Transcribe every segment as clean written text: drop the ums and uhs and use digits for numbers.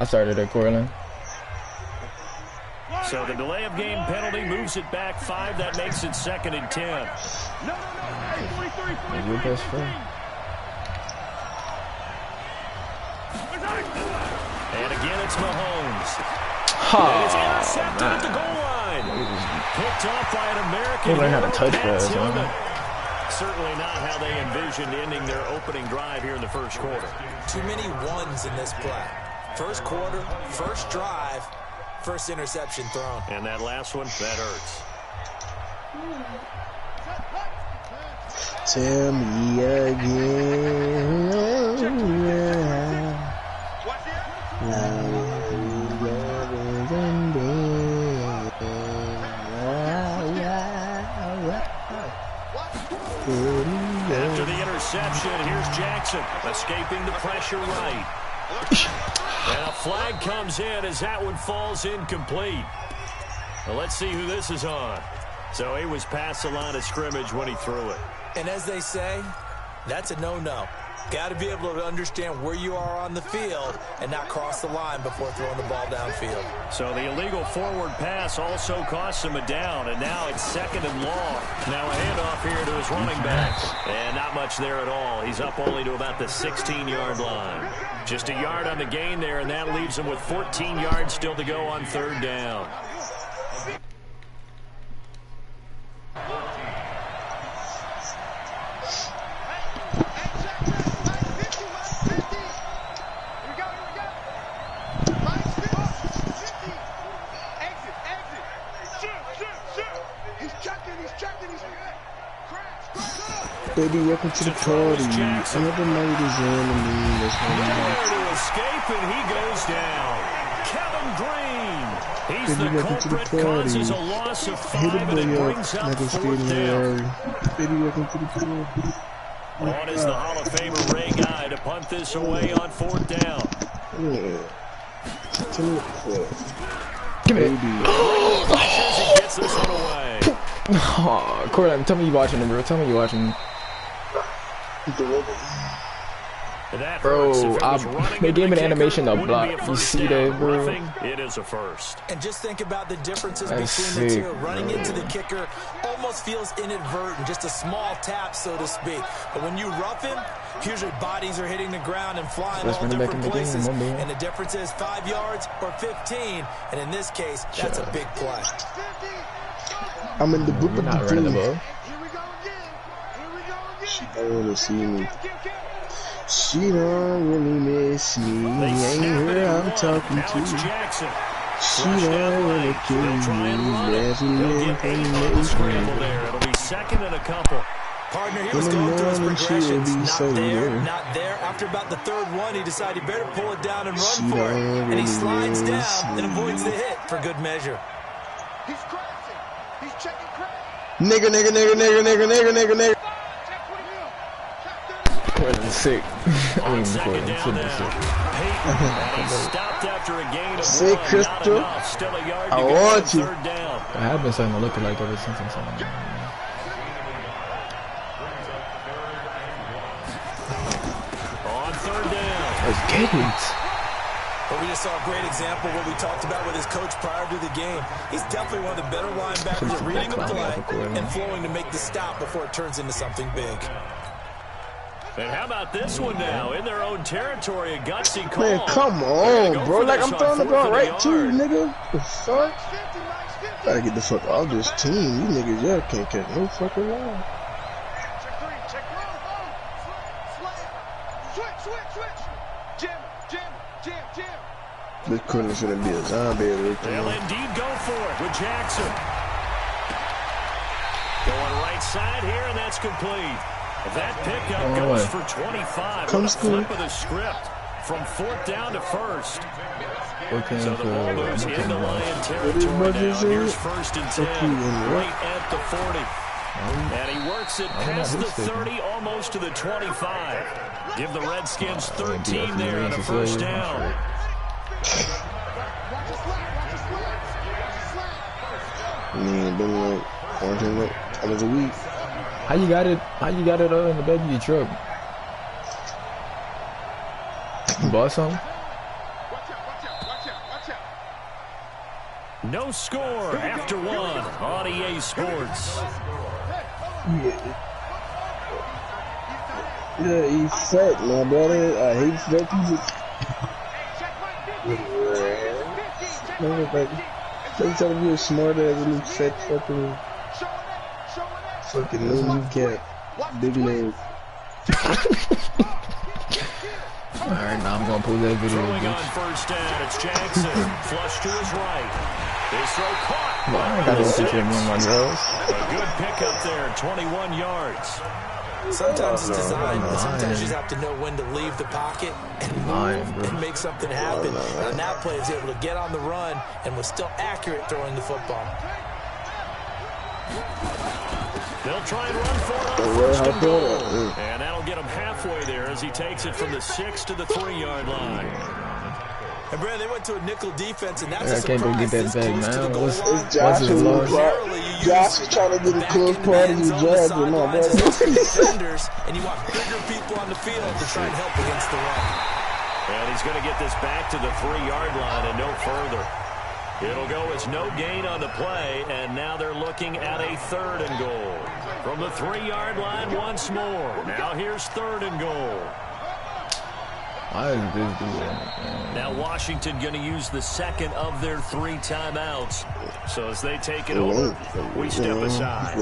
I started at Cortland. So the delay of game penalty moves it back 5. That makes it 2nd and 10. Your best friend. And again, it's Mahomes. Oh, And it's intercepted at the goal line. Picked off by an American. They learn how to touch pass, Certainly not how they envisioned ending their opening drive here in the first quarter. Too many ones in this play. First quarter, first drive, first interception thrown. And that last one, that hurts. Tell me again. After the interception, here's Jackson escaping the pressure right. And a flag comes in as that one falls incomplete. Well, let's see who this is on. So he was past the line of scrimmage when he threw it. And as they say, that's a no-no. Got to be able to understand where you are on the field and not cross the line before throwing the ball downfield. So the illegal forward pass also cost him a down, and now it's 2nd and long. Now a handoff here to his running back. And not much there at all. He's up only to about the 16-yard line. Just a yard on the gain there, and that leaves him with 14 yards still to go on 3rd down. Baby, welcome to the party. Another night is enemy. That's nowhere to escape, and he goes down. Kevin Green. He's Baby, the culprit, causes a loss of 5, and it brings up 4th down. Baby, welcome to the party. On is the Hall of Famer Ray Guy to punt this away on 4th down. Yeah. Give me it. He gets this one away. Oh, Cortland, tell me you watching him, bro. Tell me you watching. Bro, they gave me an animation of block. You see that, bro? It is a first. And just think about the differences between the two. Running into the kicker almost feels inadvertent, just a small tap, so to speak. But when you rough him, usually bodies are hitting the ground and flying all different places. And the difference is 5 yards or 15. And in this case, that's a big play. I'm in the book of not running the ball. She don't want to see me. She don't really miss me. Ain't her I'm talking to. She don't want to kill me. There's a little thing there. It'll be 2nd and a couple. Partner, he was going through his progressions. Not there. After about the 3rd one, he decided he better pull it down and run for it. And he slides down and avoids the hit for good measure. He's crashing. He's checking crash. Nigga. Cortland's sick. I mean, Cortland's sick. Stopped after a gain of sick, Crystal. Still a yard I want you. 3rd down. I have been starting to look like ever since I saw him. On 3rd down. Let's get it. But we just saw a great example of what we talked about with his coach prior to the game. He's definitely one of the better linebackers at reading the play and flowing to make the stop before it turns into something big. And how about this one now? In their own territory, a gutsy call. Man, come on, bro. Like, I'm throwing the ball right to you, nigga. The fuck? Gotta get the fuck off this team. You niggas, y'all can't catch no fucking line. This couldn't finna be a zombie. They'll indeed go for it with Jackson. Going right side here, and that's complete. That pickup goes for 25. What a flip of the script from 4th down to 1st. So the ball moves into Lion territory now. Here's 1st and 10, right at the 40. And he works it past the 30, almost to the 25. Give the Redskins 13 there on a 1st down. Man, been like 14 times a week. How you got it in the back of your truck? You bought something? No score after one on EA Sports. Yeah, he's fat, my brother. I hate fat people. They tell me you're smart as a little fat fucking little cat. Big leg. Alright, now I'm gonna pull that video. Throwing on first down, it's Jackson. Flush to his right. His throw caught. Well, I ain't got no picture of me on my girls. A good pickup there, 21 yards. Sometimes it's designed, but sometimes you just have to know when to leave the pocket and move and make something happen. And on that play, he was able to get on the run and was still accurate throwing the football. They'll try and run for it on first and goal. And that'll get him halfway there as he takes it from the 6 to the 3-yard line. And Brad, they went to a nickel defense, and that's I can't go get that bag, man. What's his loss? Josh is trying to get a close part of his job, but no, bro. Defenders, and you want bigger people on the field to try and help against the run. And he's going to get this back to the 3-yard line and no further. It'll go as no gain on the play, and now they're looking at a 3rd and goal. From the 3-yard line once more. Now here's 3rd and goal. Why is this doing? Now Washington going to use the 2nd of their 3 timeouts. So as they take it over, we step aside.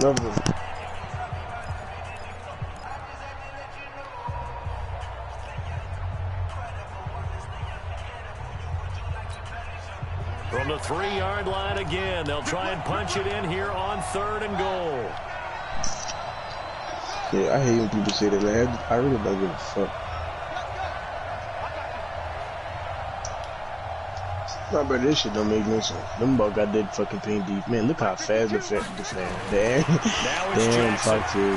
From the 3-yard line again, they'll try and punch it in here on 3rd and goal. Yeah, I hate when people say that, man. I really don't give a fuck. Nah, bro, this shit don't make no sense. Them ball got that fucking paint deep. Man, look how fast the fan. Damn, fuck you.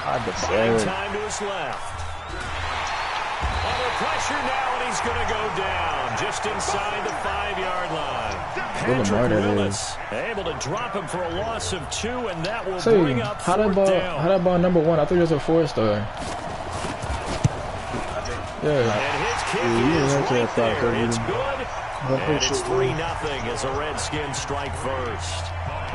How the time to his left. Under pressure now, and he's going to go down just inside the 5-yard line. Patrick Willis able to drop him for a loss of 2, and that will bring up 4th down. How that ball number 1? I thought it was a 4-star. Yeah. And his kick is right there. It's good. And it's 3-0 as the Redskins strike first.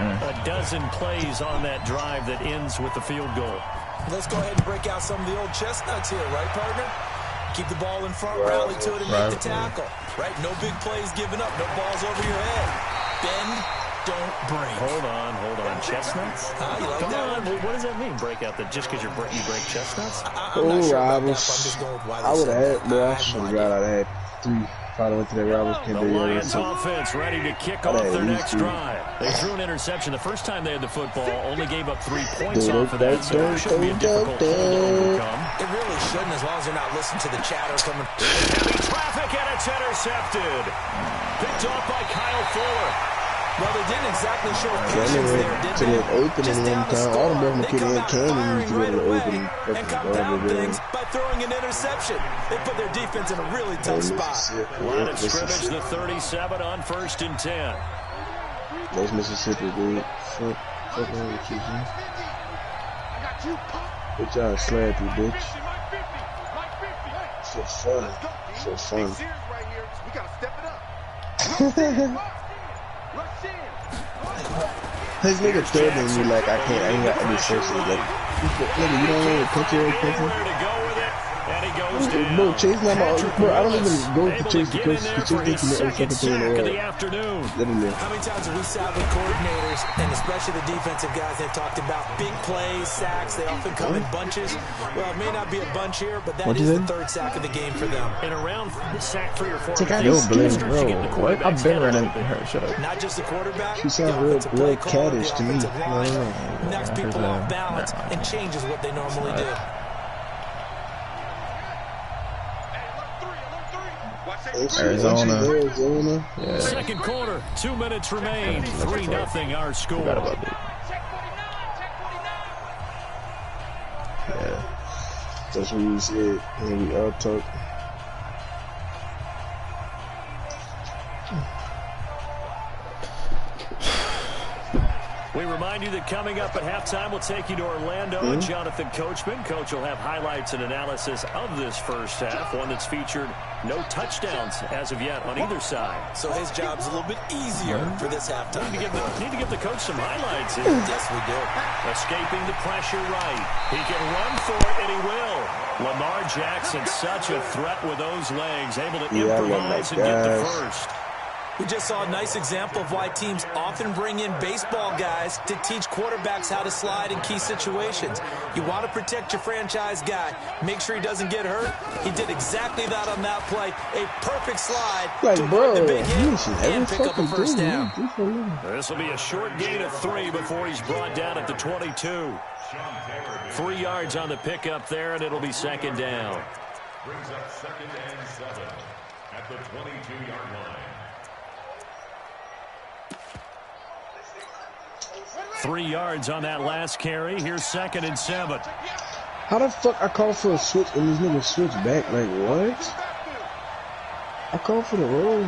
A dozen plays on that drive that ends with the field goal. Let's go ahead and break out some of the old chestnuts here, right, partner? Keep the ball in front, rally to it, and make the tackle. Right? No big plays given up. No balls over your head. Bend, don't break. Hold on. Chestnuts? You like Come that on. Well, what does that mean? Break out that just because you break chestnuts? I'm not sure about that, but I'm just going with why they I would have said had, bro. I should have got out. I had 3. Probably went to that Robbins The Lions offense ready to kick off their next drive. They threw an interception the first time they had the football, only gave up 3 points off of that, so it shouldn't be a difficult hole to overcome. It really shouldn't, as long as they're not listening to the chatter coming. Heavy traffic, and it's intercepted. Picked off by Kyle Fuller. Well, they didn't exactly show patience there, did they? Just down the score. They come out firing right away and compound things by throwing an interception. They put their defense in a really tough spot. Line of scrimmage, the 37 on 1st and 10. That's Mississippi, dude. Fuck on with you, man. Good job, slap you, bitch. For fun. We gotta step it up. His nigga third than me, like, I ain't got any sources. Like, nigga, you don't want to punch your country? Bro, Chase not my, bro, I don't even go to Chase because Chase thinks me every fucking thing in the world. Literally. How many times have we sat with coordinators, and especially the defensive guys, they've talked about big plays, sacks, they often come in bunches. Well, it may not be a bunch here, but that is the 3rd sack of the game for them. In around sack 3 or 4. Yo, Blaine, bro, what? I've been running her. Shut up. Not just the quarterback. She sounds real caddish to me. Knocks people off balance and changes what they normally do. Arizona. Yeah. Second quarter, 2 minutes remain. 3-0 our score. Yeah. That's what you said. And we all talk. We remind you that coming up at halftime, we'll take you to Orlando and Jonathan Coachman. Coach will have highlights and analysis of this first half, one that's featured no touchdowns as of yet on either side. So his job's a little bit easier for this halftime. Need to give the coach some highlights here. Yes, we do. Escaping the pressure right. He can run for it, and he will. Lamar Jackson, such a threat with those legs, able to improvise and get the first. We just saw a nice example of why teams often bring in baseball guys to teach quarterbacks how to slide in key situations. You want to protect your franchise guy. Make sure he doesn't get hurt. He did exactly that on that play. A perfect slide to win the big hit and pick up a first down. This will be a short gain of 3 before he's brought down at the 22. 3 yards on the pickup there, and it'll be second down. Brings up 2nd and 7 at the 22-yard line. 3 yards on that last carry. Here's 2nd and 7. How the fuck I called for a switch and these niggas switch back? Like, what? I called for the roll.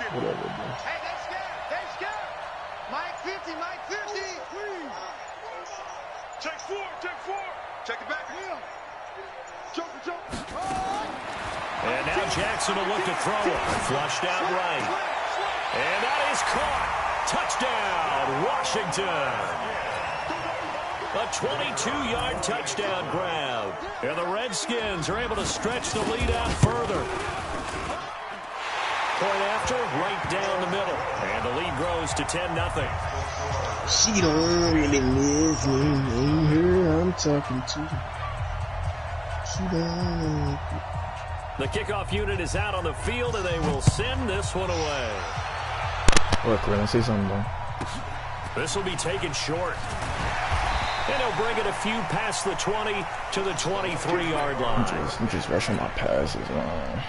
Whatever, bro. Hey, they scared. Mike 50, Mike 50. Check 4. Check it back. Joker. And now Jackson will look to throw it. Flushed out right. And that is caught. Touchdown, Washington. A 22-yard touchdown grab. And the Redskins are able to stretch the lead out further. Point after, right down the middle. And the lead grows to 10-0. She don't really miss me. Ain't her I'm talking to. She don't. The kickoff unit is out on the field, and they will send this one away. Look, we're gonna see something, bro. This will be taken short. And he'll bring it a few past the 20 to the 23-yard line. I'm just rushing my passes, man.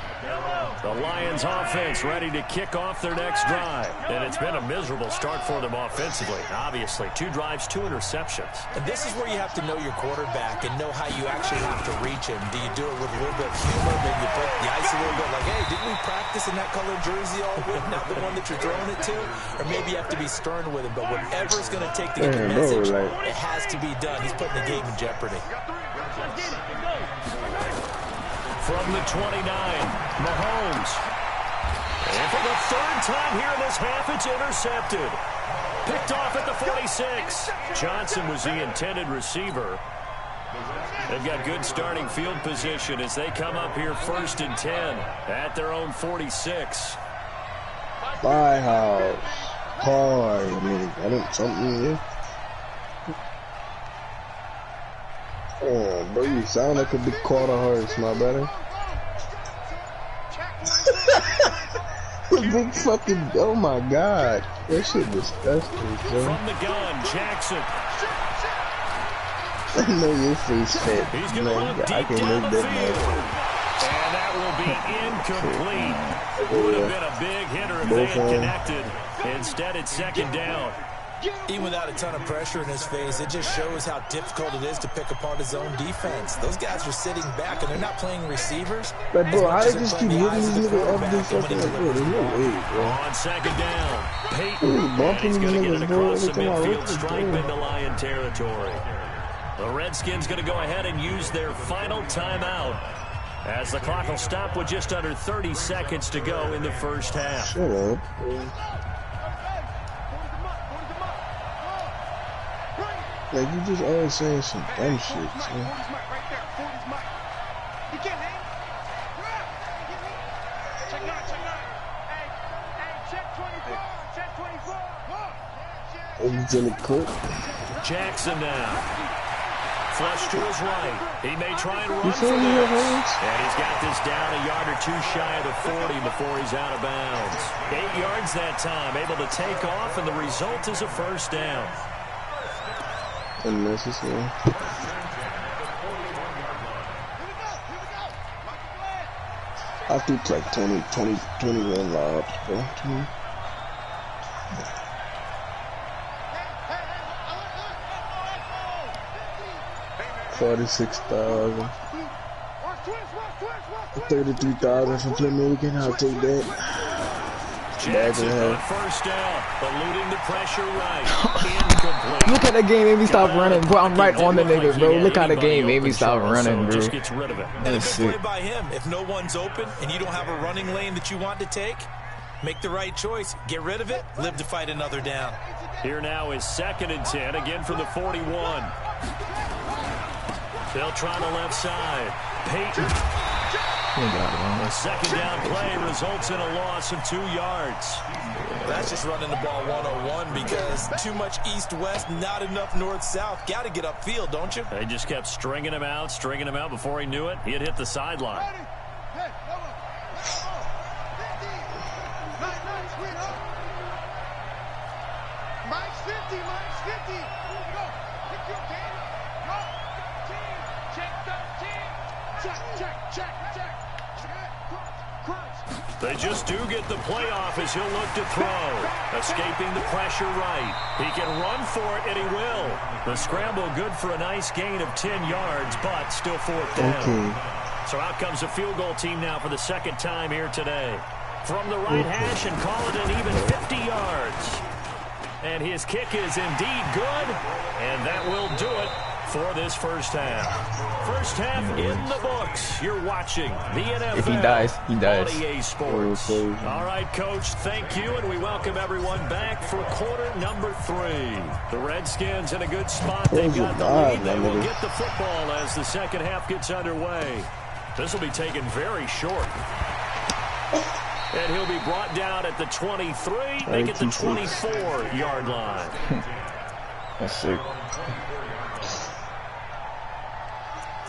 The Lions offense ready to kick off their next drive. And it's been a miserable start for them offensively. Obviously, 2 drives, 2 interceptions. And this is where you have to know your quarterback and know how you actually have to reach him. Do you do it with a little bit of humor? Maybe you break the ice a little bit like, hey, didn't we practice in that colored jersey all week? Not the one that you're throwing it to? Or maybe you have to be stern with him. But whatever it's going to take to get the message, it has to be done. He's putting the game in jeopardy. From the 29, Mahomes. And for the 3rd time here in this half, it's intercepted. Picked off at the 46. Johnson was the intended receiver. They've got good starting field position as they come up here 1st and 10 at their own 46. Bye, house. Hard. I mean, I don't something here. Oh, bro, you sound like a big quarter horse, my brother. Big fucking, oh my god. That shit disgusting, bro. From the gun, Jackson. I know your face fat. He's going to run deep down the field. And that will be incomplete. Would have been a big hitter if they had connected. Instead, it's 2nd down. Even without a ton of pressure in his face, it just shows how difficult it is to pick apart his own defense. Those guys are sitting back, and they're not playing receivers. But, bro, how they just keep hitting these niggas off this fucking bro? There's no way, bro. On 2nd down, Peyton. He's going to get it across the midfield stripe into Lion territory. The Redskins going to go ahead and use their final timeout as the clock will stop with just under 30 seconds to go in the first half. Shut up. Like, you just always saying some dumb shit, man. Jackson now. Flush to his right. He may try and run for this. And he's got this down a yard or 2 shy of the 40 before he's out of bounds. 8 yards that time, able to take off, and the result is a first down. Unnecessary. I think like 21 lobs, bro. 46,000. 33,000 from Jamaican. I'll take that. Jackson on first down, eluding the pressure right. Incomplete. Look at the game made me stop running, bro. I'm right on the nigga, bro. Look how the game made me stop running, bro. Just gets rid of it. And a good play by him. If no one's open and you don't have a running lane that you want to take, make the right choice. Get rid of it. Live to fight another down. Here now is 2nd and 10, again from the 41. They'll try the left side. Peyton. The second down play results in a loss of 2 yards. That's just running the ball 101 because too much east-west, not enough north-south. Got to get upfield, don't you? They just kept stringing him out before he knew it. He had hit the sideline. They just do get the playoff as he'll look to throw. Escaping the pressure right. He can run for it, and he will. The scramble good for a nice gain of 10 yards, but still 4th down. So out comes the field goal team now for the 2nd time here today. From the right hash and call it an even 50 yards. And his kick is indeed good, and that will do it for this first half. First half in the books. You're watching the NFL. If he dies, he dies. On EA Sports. All right, Coach, thank you, and we welcome everyone back for quarter number 3. The Redskins in a good spot. They've got the lead. They will get the football as the second half gets underway. This will be taken very short. And he'll be brought down at the 23. They get the 24-yard line. That's sick.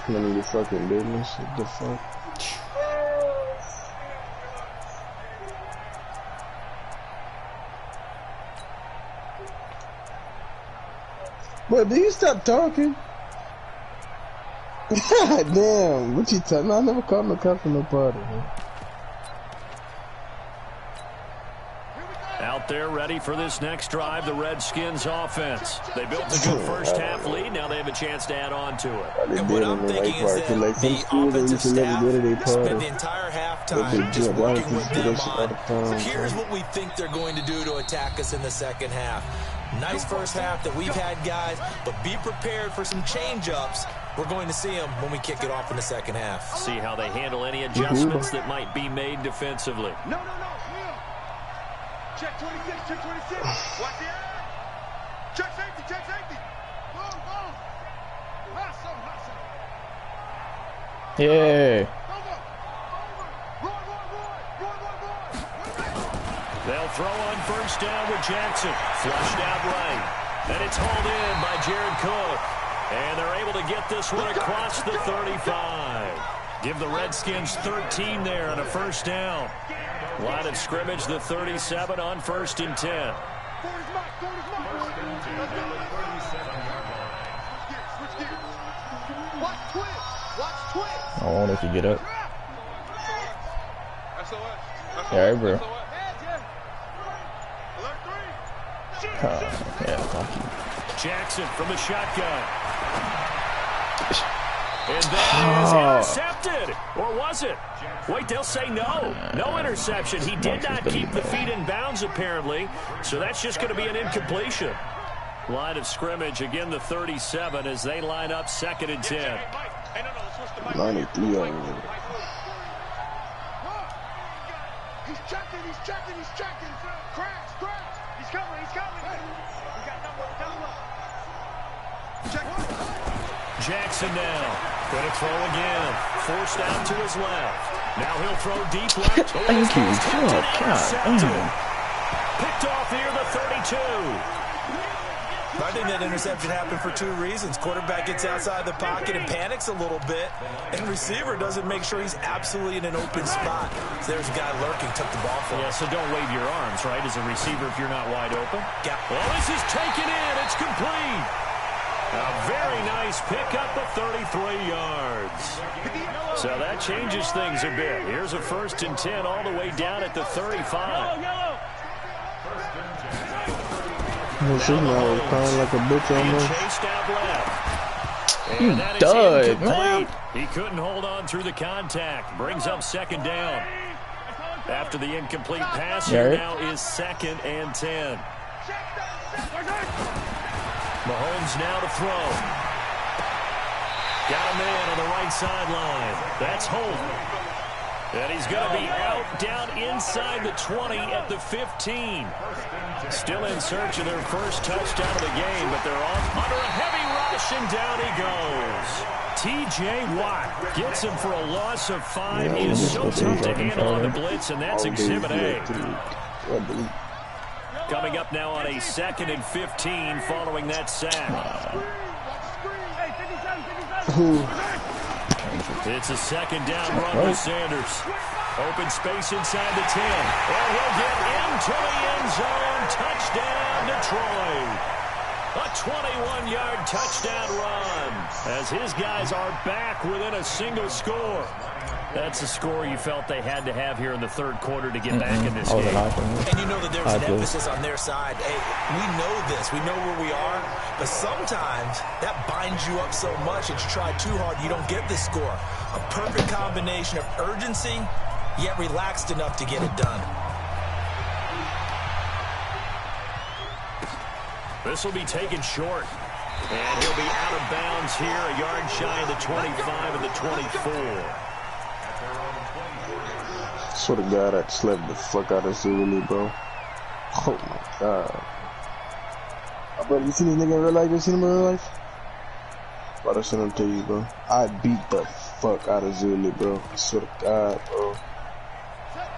None of your fucking business. What the fuck? But do you stop talking? God damn, what you talking? No, I never called no cop for no party, man. Out there ready for this next drive, the Redskins offense. They built a good first half lead. Now they have a chance to add on to it. And what I'm thinking is that the offensive staff spent the entire halftime just working with them on, here's what we think they're going to do to attack us in the second half. Nice first half that we've had, guys, but be prepared for some change-ups. We're going to see them when we kick it off in the second half. See how they handle any adjustments that might be made defensively. No. Check 26, check 26. Watch the eye. Check safety, check safety. Boom. Hustle. Yeah. Roy. They'll throw on first down with Jackson. Flushed out right. And it's hauled in by Jared Cook. And they're able to get this one across the 35. Give the Redskins 13 there on a first down. Line of scrimmage, the 37 on 1st and 10. I want it to get up. Alright, bro. Yeah, fuck you. Jackson from the shotgun. And that is intercepted. Or was it? Wait, they'll say no. No interception. He did not keep the feet in bounds, apparently. So that's just going to be an incompletion. Line of scrimmage, again, the 37 as they line up 2nd and 10. 93 on it. He's checking. Crash. He's coming. We got number. Check. Jackson now. Going to throw again. Forced out to his left. Now he'll throw deep left. Thank you. Picked off here, the 32. I think that interception happened for 2 reasons. Quarterback gets outside the pocket and panics a little bit, and receiver doesn't make sure he's absolutely in an open spot. So there's a guy lurking, took the ball for him. Yeah, so don't wave your arms, right, as a receiver if you're not wide open. Yeah. Well, this is taken in. It's complete. A very nice pickup of 33 yards. So that changes things a bit. Here's a 1st and 10 all the way down at the 35. This is now crying like a bitch almost. Chased out left. You And that is dud, man. incomplete. He couldn't hold on through the contact. Brings up 2nd down. After the incomplete pass, here now is 2nd and 10. Mahomes now to throw. Got a man on the right sideline. That's Holt. And he's going to be out down inside the 20 at the 15. Still in search of their first touchdown of the game, but they're off under a heavy rush, and down he goes. T.J. Watt gets him for a loss of 5. He is so tough to handle on the blitz, and that's Exhibit A. Coming up now on a 2nd and 15 following that sack. It's a 2nd down run with Sanders. Open space inside the 10. And he'll get into the end zone. Touchdown, Detroit. A 21-yard touchdown run as his guys are back within a single score. That's a score you felt they had to have here in the 3rd quarter to get back in this game. And you know that there was an emphasis on their side. Hey, we know this. We know where we are. But sometimes that binds you up so much that you try too hard, you don't get the score. A perfect combination of urgency, yet relaxed enough to get it done. This will be taken short. And he'll be out of bounds here, a yard shy of the 25 and the 24. Swear to God, I slapped the fuck out of Zulu, bro. Oh my God. Bro, you seen this nigga in real life? You seen him in real life? Bro, that's what I'm telling you, bro. I beat the fuck out of Zulu, bro. I swear to God, bro.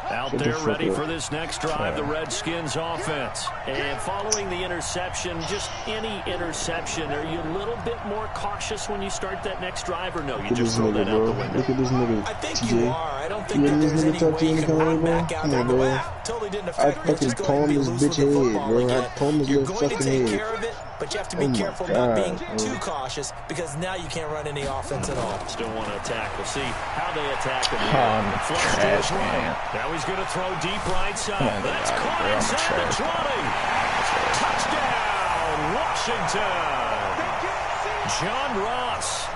Out there ready for this next drive, the Redskins offense. And following the interception, just any interception, are you a little bit more cautious when you start that next drive, or no? You just throw that out the window? Look at this nigga. I think you are. I don't think that there's any way you can run back out there. Totally didn't affect me. I fucking palmed his bitch head, bro. I palmed his little fucking head. You're going to take care of it, but you have to be careful about being too cautious, because now you can't run any offense at all. Still want to attack. We'll see how they attack him. Trash, man. Now he's going to throw deep right side. That's caught inside the 20. Touchdown, Washington. John Ross,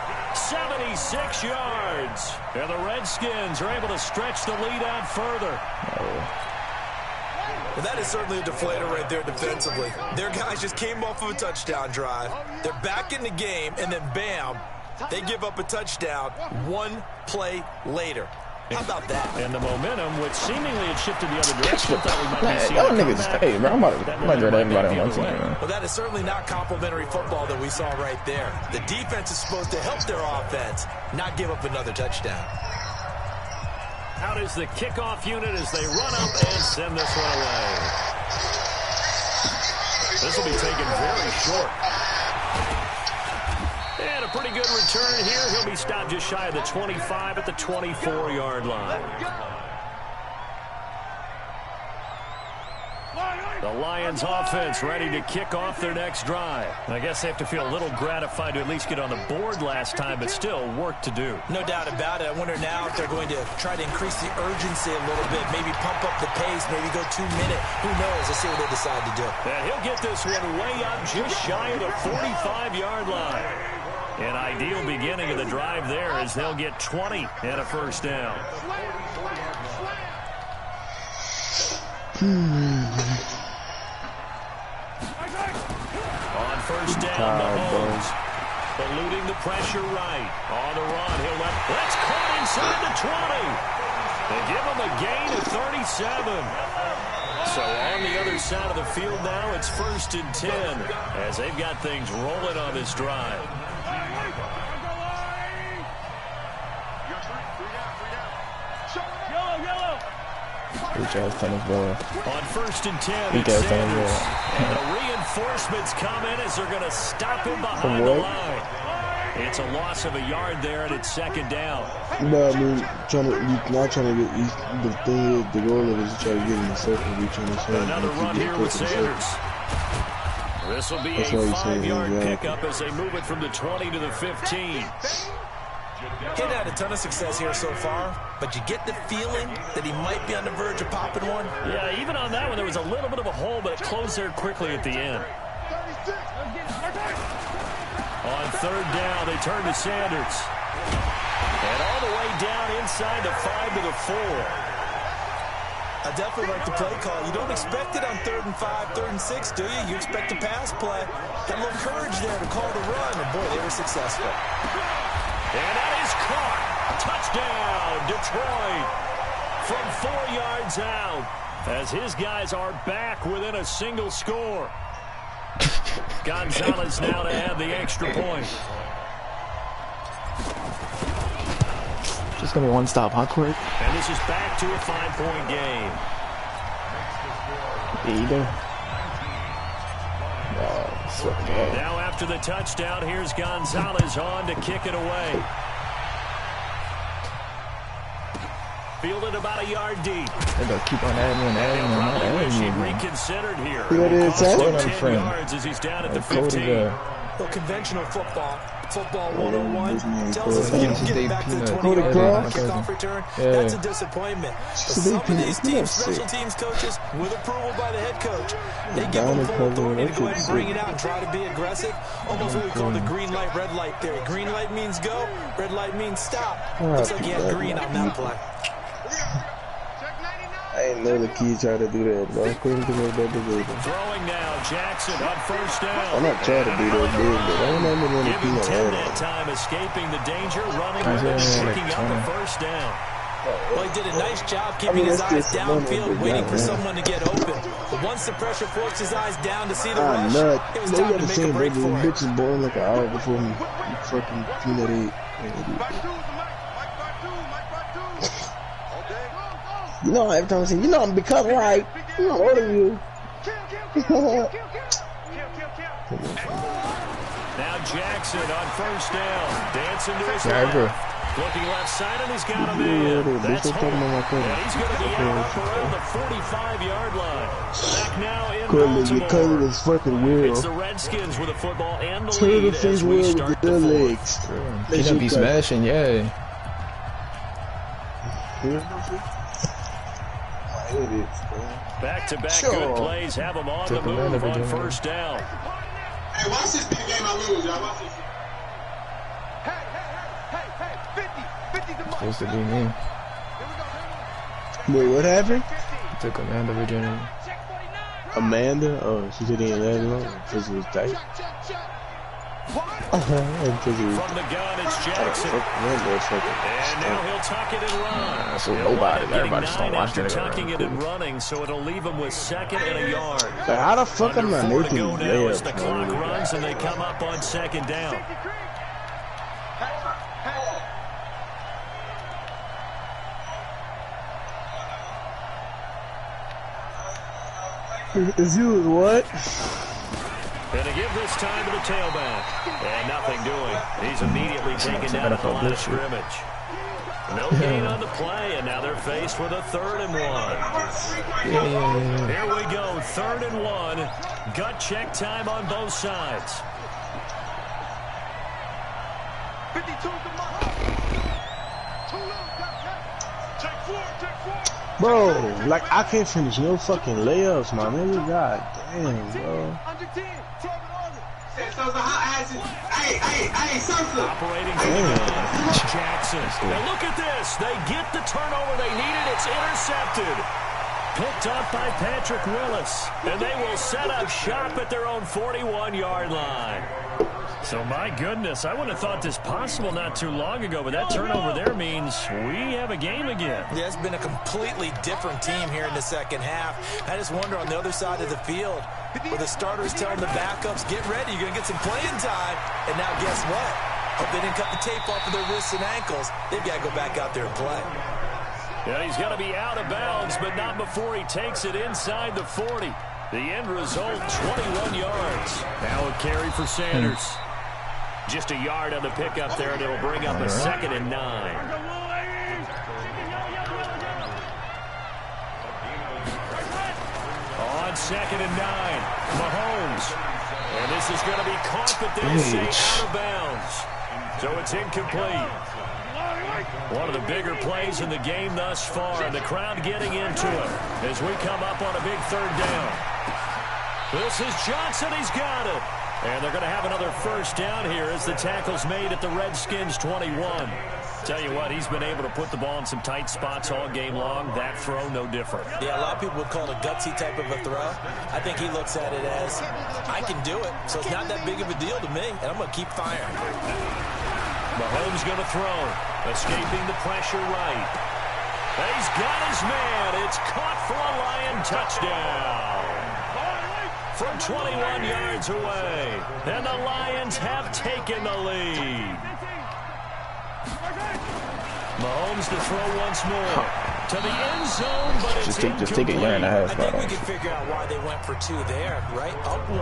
76 yards. And the Redskins are able to stretch the lead out further. Well, that is certainly a deflator right there defensively. Their guys just came off of a touchdown drive. They're back in the game, and then bam, they give up a touchdown 1 play later. How about that? And the momentum, which seemingly had shifted the other direction. Thought we might be seeing y'all niggas, hey, bro, I'm about to everybody on one team, man. Well, that is certainly not complimentary football that we saw right there. The defense is supposed to help their offense, not give up another touchdown. Out is the kickoff unit as they run up and send this one away. This will be taken very short. And a pretty good return here. He'll be stopped just shy of the 25 at the 24-yard line. The Lions offense ready to kick off their next drive. I guess they have to feel a little gratified to at least get on the board last time, but still work to do. No doubt about it. I wonder now if they're going to try to increase the urgency a little bit, maybe pump up the pace, maybe go 2-minute. Who knows? Let's see what they decide to do. And he'll get this one way up just shy of the 45-yard line. An ideal beginning of the drive there as they'll get 20 and a first down. On first down, Mahomes eluding the pressure right. On the run, he'll that's caught inside the 20. They give him a gain of 37. So on the other side of the field now, it's 1st and 10 as they've got things rolling on this drive. On 1st and 10, it's Sanders. And the reinforcements come in as they're going to stop him behind the line. It's a loss of a yard there, and it's 2nd down. No, I mean, not trying to get the thing is, the goal is to try to get in the circle. Another run here with Sanders. This will be a 5-yard pickup as they move it from the 20 to the 15. He'd had a ton of success here so far, but you get the feeling that he might be on the verge of popping one. Yeah, even on that one, there was a little bit of a hole, but it closed there quickly at the end. On 3rd down, they turn to Sanders. And all the way down inside the 5 to the 4. I definitely like the play call. You don't expect it on 3rd and 5, 3rd and 6, do you? You expect a pass play. Had a little courage there to call the run, and boy, they were successful. And that is caught. Touchdown, Detroit. From 4 yards out, as his guys are back within a single score. Gonzalez now to add the extra point. Just gonna be one stop, huh, quick? And this is back to a 5-point game. Either. Now after the touchdown, here's Gonzalez on to kick it away. Fielded about a yard deep. They gotta keep on adding. Reconsidered here. What is that? 10 yards as he's down at the 15. Well, conventional football 101 tells us that you get back to the 20-yard kickoff return. That's a disappointment. But some of these teams, special teams coaches, with approval by the head coach, they give them full authority to go ahead and bring it out and try to be aggressive. Almost what we call the green light, red light theory. Green light means go, red light means stop. Looks like he had green on that play. I didn't know the kid tried to do that, bro. I couldn't do that. Throwing now, Jackson on first down. I'm not trying to do that, dude, but I don't know when the Giving kid 10 that time, escaping the danger, running with it, picking up the first down. Well, he did a nice job keeping his eyes downfield, waiting for someone to get open. But once the pressure forced his eyes down to see the rush, it was time to make a break for it. Bitch is born like an hour before he fucking peanut ate. You know, every time I say, you know, I'm becoming right. I'm not older than you. Now Jackson on first down. Dancing to his left. Looking left side, and he's got him in. That's home. And he's going to be out around the 45-yard line. Back now in Baltimore. Because it's fucking weird. It's the Redskins with the football and the lead as we start the fourth. He gonna be smashing, yeah. Back-to-back good plays have them on the move on first down. Hey, watch this big game I lose, y'all. Watch this. Hey, 50 Supposed to be me. Wait, what happened? He took Amanda Virginia. Amanda? Oh, she said he didn't let him because it was tight. From the gun, it's Jackson. And now he'll tuck it and run. So nobody, everybody just don't watch it. Tucking it and running, so it'll leave him with 2nd and a yard. How the fuck am I making these layups? As the clock really runs and they come up on 2nd down. Is you what? And to give this time to the tailback. And nothing doing. He's immediately taken down at the line of scrimmage. No gain on the play, and now they're faced with a 3rd and 1. Here we go, 3rd and 1. Gut check time on both sides. 52 Bro, like I can't finish no fucking layups, my nigga. God damn, bro. Operating from the gun, Jackson. Now look at this. They get the turnover they needed. It's intercepted. Picked up by Patrick Willis. And they will set up shop at their own 41-yard line. So, my goodness, I wouldn't have thought this possible not too long ago, but that turnover there means we have a game again. Yeah, it's been a completely different team here in the second half. I just wonder on the other side of the field, where the starters telling the backups, get ready, you're going to get some playing time. And now guess what? Hope they didn't cut the tape off of their wrists and ankles. They've got to go back out there and play. Yeah, he's going to be out of bounds, but not before he takes it inside the 40. The end result, 21 yards. Now a carry for Sanders. Just a yard on the pickup there, and it'll bring up a 2nd and 9. On 2nd and 9, Mahomes. And this is going to be caught, but they say out of bounds. So it's incomplete. One of the bigger plays in the game thus far, and the crowd getting into it as we come up on a big 3rd down. This is Johnson. He's got it. And they're going to have another first down here as the tackle's made at the Redskins 21. Tell you what, he's been able to put the ball in some tight spots all game long. That throw, no different. Yeah, a lot of people would call it a gutsy type of a throw. I think he looks at it as, I can do it, so it's not that big of a deal to me, and I'm going to keep firing. Mahomes going to throw, escaping the pressure right. He's got his man. It's caught for a Lion touchdown. From 21 yards away, and the Lions have taken the lead. Mahomes to throw once more to the end zone, but it's just take a year and a half. I think we can figure out why they went for 2 there, right? Up 1,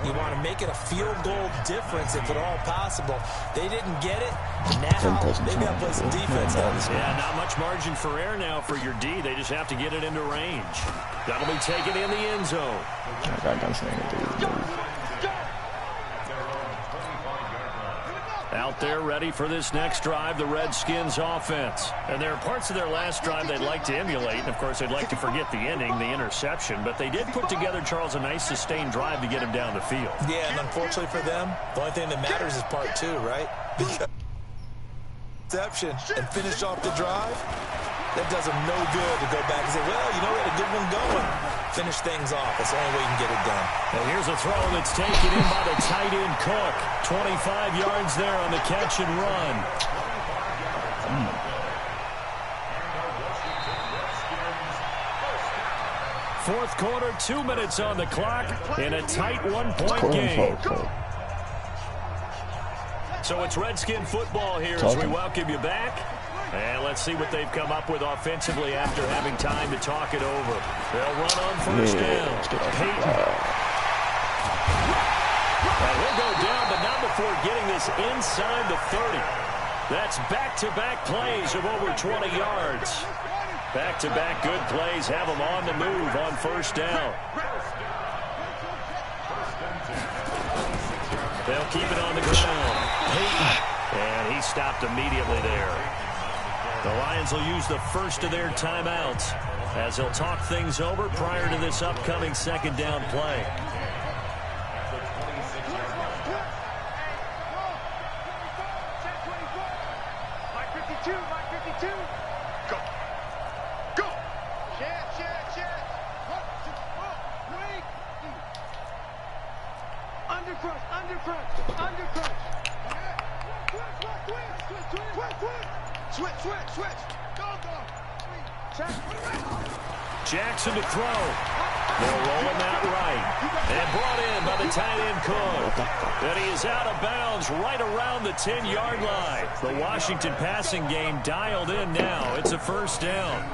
you want to make it a field goal difference if at all possible. They didn't get it. Now they've got to play some defense down this. Yeah, not much margin for error now for your D. They just have to get it into range. That'll be taken in the end zone. Out there ready for this next drive, the Redskins offense. And there are parts of their last drive they'd like to emulate. And, of course, they'd like to forget the ending, the interception. But they did put together, Charles, a nice sustained drive to get him down the field. Yeah, and unfortunately for them, the only thing that matters is part 2, right? Interception and finish off the drive. That does them no good to go back and say, well, you know, we had a good one going. Finish things off. That's the only way you can get it done. And here's a throw that's taken in by the tight end Cook. 25 yards there on the catch and run. Fourth quarter, 2 minutes on the clock in a tight 1-point game. So it's Redskin football here as we welcome you back. And let's see what they've come up with offensively after having time to talk it over. They'll run on first down. Peyton. And he'll go down, but not before getting this inside the 30. That's back-to-back plays of over 20 yards. Back-to-back good plays have them on the move on first down. They'll keep it on the ground. Peyton. And he stopped immediately there. The Lions will use the first of their timeouts as they'll talk things over prior to this upcoming second down play. Jackson to throw. They'll roll him out right. And brought in by the tight end Cook. And he is out of bounds right around the 10-yard line. The Washington passing game dialed in now. It's a first down.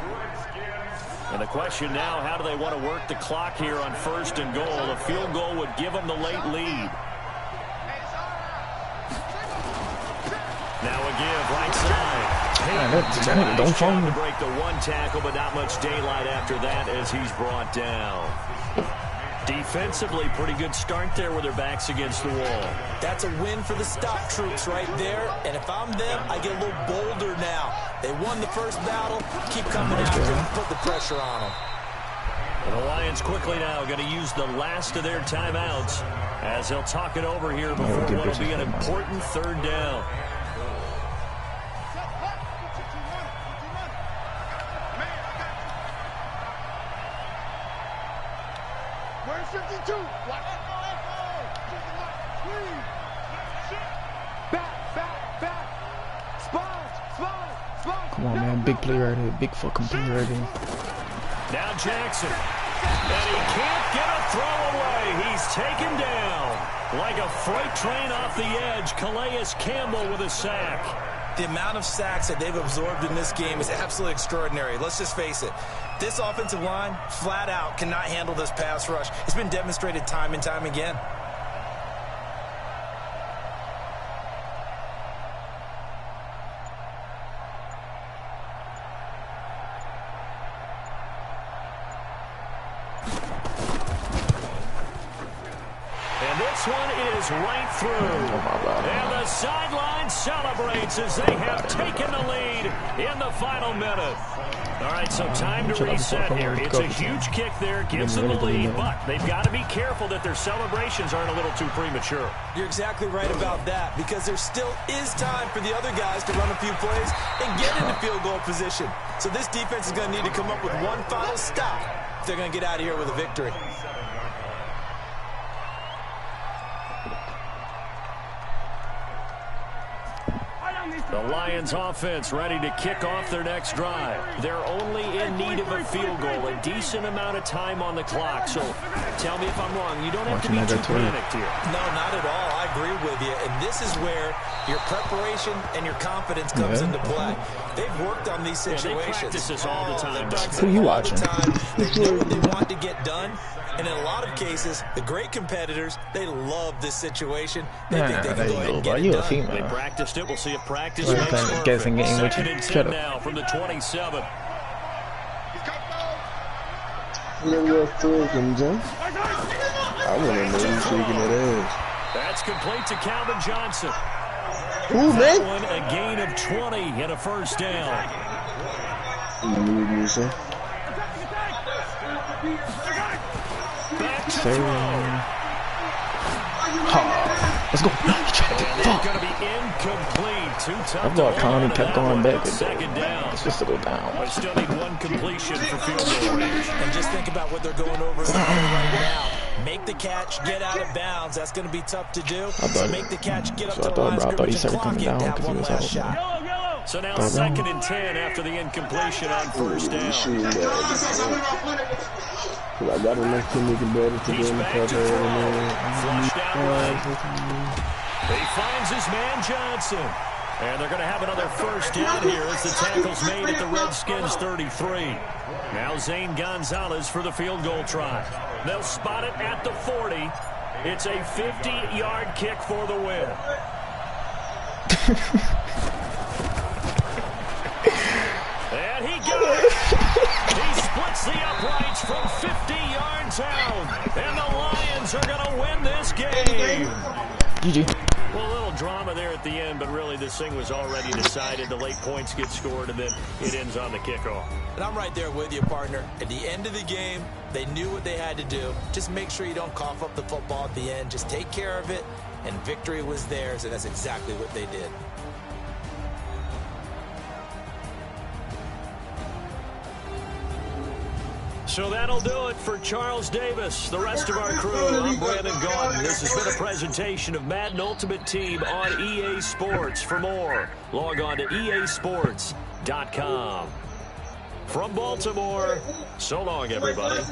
And the question now, how do they want to work the clock here on first and goal? A field goal would give them the late lead. Now a give right side. Don't fall. To break the one tackle, but not much daylight after that as he's brought down. Defensively, pretty good start there with their backs against the wall. That's a win for the stop troops right there. And if I'm them, I get a little bolder now. They won the first battle. Keep coming after them. Put the pressure on them. And the Lions quickly now going to use the last of their timeouts as they'll talk it over here before what will be an important third down. Come on, man. Big play right here. Big fucking play right here. Now Jackson. And he can't get a throw away. He's taken down. Like a freight train off the edge. Calais Campbell with a sack. The amount of sacks that they've absorbed in this game is absolutely extraordinary. Let's just face it. This offensive line, flat out, cannot handle this pass rush. It's been demonstrated time and time again. One is right through. And the sideline celebrates as they have taken the lead in the final minute. All right, so time to reset here. It's a huge kick there, gives them the lead, but they've got to be careful that their celebrations aren't a little too premature. You're exactly right about that, because there still is time for the other guys to run a few plays and get into field goal position. So this defense is going to need to come up with one final stop if they're going to get out of here with a victory. The Lions offense ready to kick off their next drive. They're only in need of a field goal, a decent amount of time on the clock. So tell me if I'm wrong. You don't have to be too panicked here. No, not at all. I agree with you. And this is where your preparation and your confidence comes into play. They've worked on these situations. They practice this all the time. Who are you watching? They know what they want to get done. And in a lot of cases, the great competitors, they love this situation. They think they can go ahead and get it done. They practiced it. We'll see if practice makes perfect. Guessing game with you. 2nd and 10 now from the 27. Little fucking jump. I want to know who's shaking that ass. That's complete to Calvin Johnson. Ooh, man. One, a gain of 20 and a first down. Back to throw. Let's go. Fuck. Going to be incomplete. Too tough. I thought Connie kept going back. Second down. It's just to go down. They still need one completion for field goal range. And just think about what they're going over right now. Make the catch, get out of bounds. That's going to be tough to do. So make the catch, get up to the line of scrimmage and clock it. Have one last shot. So now 2nd and 10 after the incompletion on first down. I got to make him make it better to He's get in the back to cover. throw. Flushed out right. He finds his man Johnson. And they're going to have another first down here as the tackle's made at the Redskins 33. Now Zane Gonzalez for the field goal try. They'll spot it at the 40. It's a 50-yard kick for the win. And he got it. He splits the uprights from 50 yards out. And the Lions are going to win this game. GG. Well, a little drama there at the end, but really this thing was already decided. The late points get scored, and then it ends on the kickoff. And I'm right there with you, partner. At the end of the game, they knew what they had to do. Just make sure you don't cough up the football at the end. Just take care of it, and victory was theirs, and that's exactly what they did. So that'll do it for Charles Davis, the rest of our crew. I'm Brandon Gaudin. This has been a presentation of Madden Ultimate Team on EA Sports. For more, log on to easports.com. From Baltimore, so long, everybody.